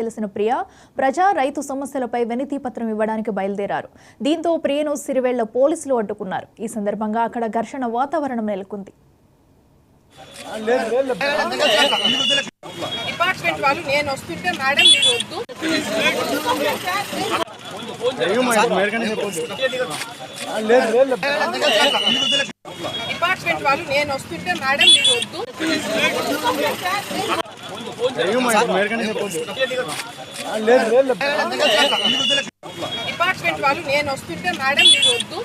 తెలిసిన ప్రియ ప్రజా రైతు సమస్యలపై వినతి పత్రం ఇవ్వడానికి బయలుదేరారు. దీంతో ప్రియను సిరివెళ్ల పోలీసులు అడ్డుకున్నారు. ఈ సందర్భంగా అక్కడ ఘర్షణ వాతావరణం నెలకొంది. డిపార్ట్మెంట్ వాళ్ళు నేను వస్తుంటే మేడం మీరు వద్దు, డిపార్ట్మెంట్ వాళ్ళు నేను వస్తుంటే మేడం మీరు వద్దు, డిపార్ట్మెంట్ వాళ్ళు నేను వస్తుంటే మేడం మీరు వద్దు,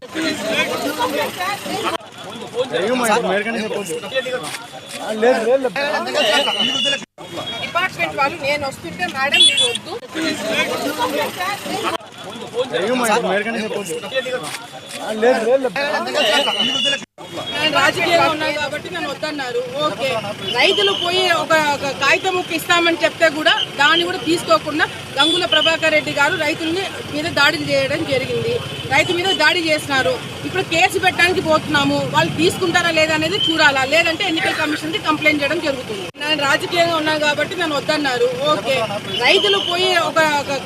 డిపార్ట్మెంట్ వాళ్ళు నేను వస్తుంటే మేడం మీరు వద్దు, నేను రాజకీయంగా ఉన్నాను కాబట్టి నన్ను వద్దన్నారు. ఓకే, రైతులు పోయి ఒక కాగితం ముక్క ఇస్తామని చెప్తే కూడా దాన్ని కూడా తీసుకోకుండా గంగుల ప్రభాకర్ రెడ్డి గారు రైతుల మీద దాడులు చేయడం జరిగింది. రైతు మీద దాడి చేసినారు. ఇప్పుడు కేసు పెట్టడానికి పోతున్నాము. వాళ్ళు తీసుకుంటారా లేదా అనేది చూడాలా, లేదంటే ఎన్నికల కమిషన్కి కంప్లైంట్ చేయడం జరుగుతుంది. నేను రాజకీయంగా ఉన్నాను కాబట్టి నన్ను వద్దన్నారు. ఓకే, రైతులు పోయి ఒక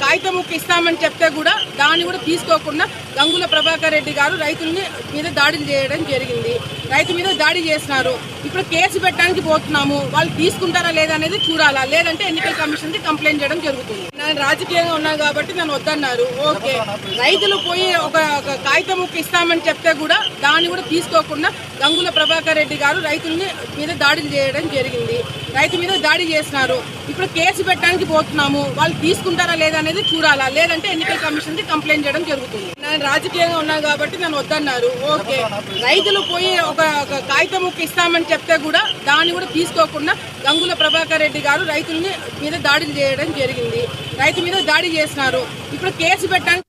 కాగితం ముక్క ఇస్తామని చెప్తే కూడా దాన్ని కూడా తీసుకోకుండా గంగుల ప్రభాకర్ రెడ్డి గారు రైతుల మీద దాడులు చేయడం జరిగింది. రైతు మీద దాడి చేసినారు. ఇప్పుడు కేసు పెట్టడానికి పోతున్నాము. వాళ్ళు తీసుకుంటారా లేదా అనేది చూడాలా, లేదంటే ఎన్నికల కమిషన్కి కంప్లైంట్ చేయడం జరుగుతుంది. నేను రాజకీయంగా ఉన్నాను కాబట్టి నన్ను వద్దన్నారు. ఓకే, రైతులు పోయి ఒక కాగితం ముక్క ఇస్తామని చెప్తే కూడా దాన్ని కూడా తీసుకోకుండా గంగుల ప్రభాకర్ రెడ్డి గారు రైతుల మీద దాడులు చేయడం జరిగింది. రైతు మీద దాడి చేసినారు. ఇప్పుడు కేసు పెట్టడానికి పోతున్నాము. వాళ్ళు తీసుకుంటారా లేదా అనేది చూడాలా, లేదంటే ఎన్నికల కమిషన్కి కంప్లైంట్ చేయడం జరుగుతుంది. నేను రాజకీయంగా ఉన్నాను కాబట్టి నన్ను వద్దన్నారు. ఓకే, రైతులు పోయి ఒక కాగితం ముక్క ఇస్తామని చెప్తే కూడా దాన్ని కూడా తీసుకోకుండా గంగుల ప్రభాకర్ రెడ్డి గారు రైతుల మీద దాడులు చేయడం జరిగింది. రైతు మీద దాడి చేసినారు. ఇప్పుడు కేసు పెట్టడానికి